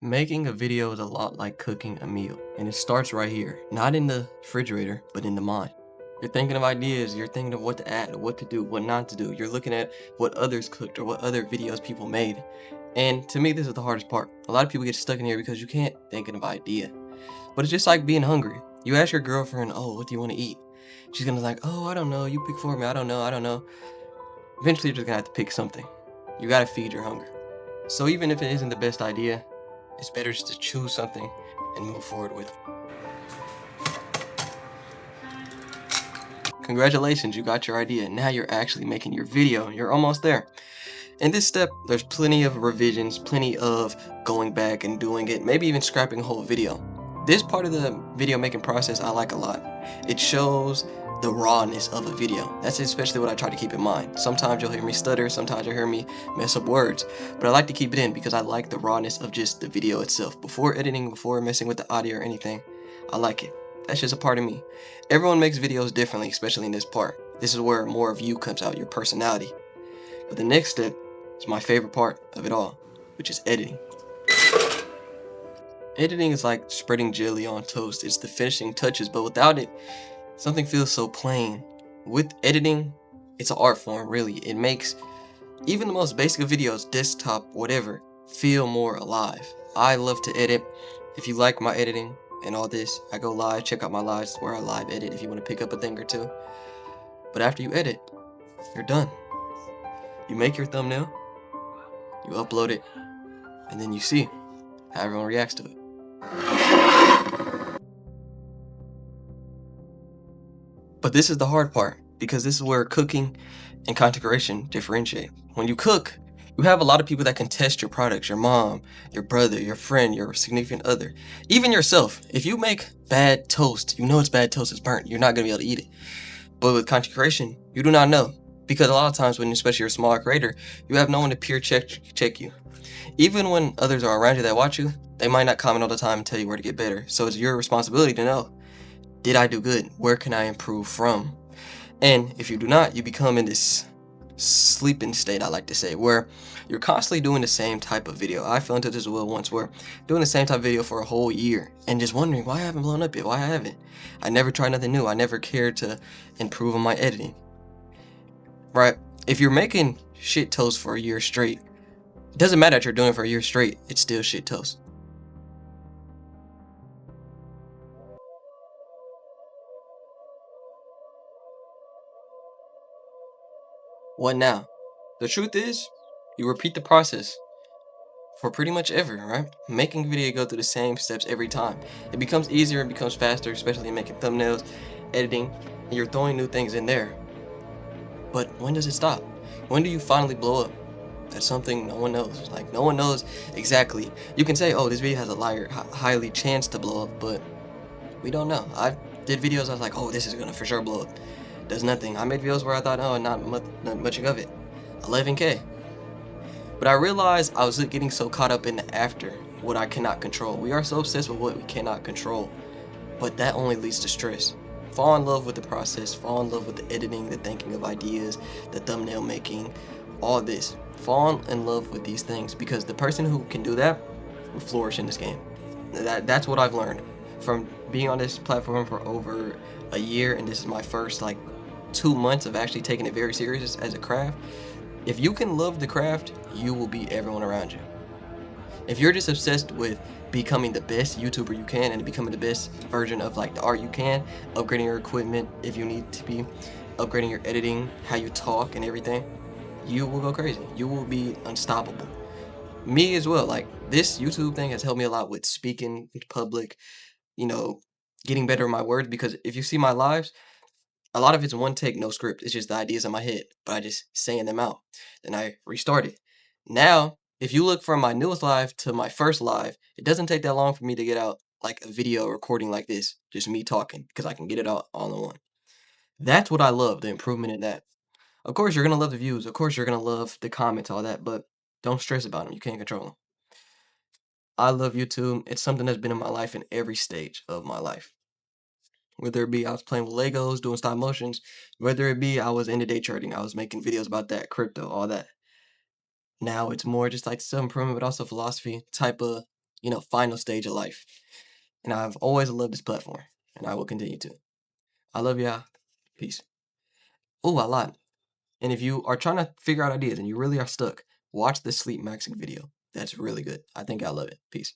Making a video is a lot like cooking a meal, and it starts right here, not in the refrigerator, but in the mind. You're thinking of ideas, you're thinking of what to add, what to do, what not to do. You're looking at what others cooked or what other videos people made. And to me, this is the hardest part. A lot of people get stuck in here because you can't think of an idea. But it's just like being hungry. You ask your girlfriend, oh, what do you want to eat? She's gonna be like, oh, I don't know. You pick for me. I don't know. Eventually, you're just gonna have to pick something. You gotta feed your hunger. So even if it isn't the best idea, it's better just to choose something and move forward with it. Congratulations, you got your idea. Now you're actually making your video. You're almost there. In this step, there's plenty of revisions, plenty of going back and doing it, maybe even scrapping a whole video. This part of the video making process I like a lot. It shows the rawness of a video. That's especially what I try to keep in mind. Sometimes you'll hear me stutter, sometimes you'll hear me mess up words, but I like to keep it in because I like the rawness of just the video itself. Before editing, before messing with the audio or anything, I like it. That's just a part of me. Everyone makes videos differently, especially in this part. This is where more of you comes out, your personality. But the next step is my favorite part of it all, which is editing. Editing is like spreading jelly on toast. It's the finishing touches, but without it, something feels so plain. With editing, it's an art form, really. It makes even the most basic of videos, desktop, whatever, feel more alive. I love to edit. If you like my editing and all this, I go live. Check out my lives where I live edit if you want to pick up a thing or two. But after you edit, you're done. You make your thumbnail, you upload it, and then you see how everyone reacts to it. But this is the hard part, because this is where cooking and content creation differentiate. When you cook, you have a lot of people that can test your products, your mom, your brother, your friend, your significant other, even yourself. If you make bad toast, you know it's bad toast, it's burnt, you're not gonna be able to eat it. But with content creation, you do not know. Because a lot of times when especially you're a smaller creator, you have no one to peer check you. Even when others are around you that watch you, they might not comment all the time and tell you where to get better. So it's your responsibility to know, did I do good? Where can I improve from? And if you do not, you become in this sleeping state, I like to say, where you're constantly doing the same type of video. I fell into this as well once, where doing the same type of video for a whole year and just wondering why I haven't blown up yet, why I haven't. I never tried nothing new. I never cared to improve on my editing. Right? If you're making shit toast for a year straight, it doesn't matter what you're doing for a year straight, it's still shit toast. What now? The truth is, you repeat the process for pretty much ever, right? Making a video, you go through the same steps every time. It becomes easier, it becomes faster, especially in making thumbnails, editing, and you're throwing new things in there. But when does it stop? When do you finally blow up? That's something no one knows. Like, no one knows exactly. You can say, oh, this video has a highly chance to blow up, but we don't know. I did videos, I was like, oh, this is gonna for sure blow up. Does nothing. I made videos where I thought, oh, not much of it. 11K. But I realized I was getting so caught up in the after, what I cannot control. We are so obsessed with what we cannot control, but that only leads to stress. Fall in love with the process, fall in love with the editing, the thinking of ideas, the thumbnail making, all this. Fall in love with these things, because the person who can do that will flourish in this game. That's what I've learned from being on this platform for over a year, and this is my first like 2 months of actually taking it very serious as a craft. If you can love the craft, you will beat everyone around you. If you're just obsessed with becoming the best YouTuber you can and becoming the best version of like the art you can, upgrading your equipment if you need to be, upgrading your editing, how you talk and everything, you will go crazy. You will be unstoppable. Me as well. Like, this YouTube thing has helped me a lot with speaking in public, you know, getting better in my words, because if you see my lives, a lot of it's one take, no script. It's just the ideas in my head, but I just saying them out. Then I restart it. Now, if you look from my newest live to my first live, it doesn't take that long for me to get out like a video recording like this, just me talking, because I can get it out all in one. That's what I love, the improvement in that. Of course, you're gonna love the views. Of course, you're gonna love the comments, all that, but don't stress about them. You can't control them. I love YouTube. It's something that's been in my life in every stage of my life. Whether it be I was playing with Legos, doing stop motions, whether it be I was into day trading, I was making videos about that, crypto, all that. Now it's more just like self improvement, but also philosophy type of final stage of life. And I've always loved this platform, and I will continue to. I love y'all. Peace. Oh, I lied. And if you are trying to figure out ideas and you really are stuck, watch the sleep maxing video. That's really good. I think I love it. Peace.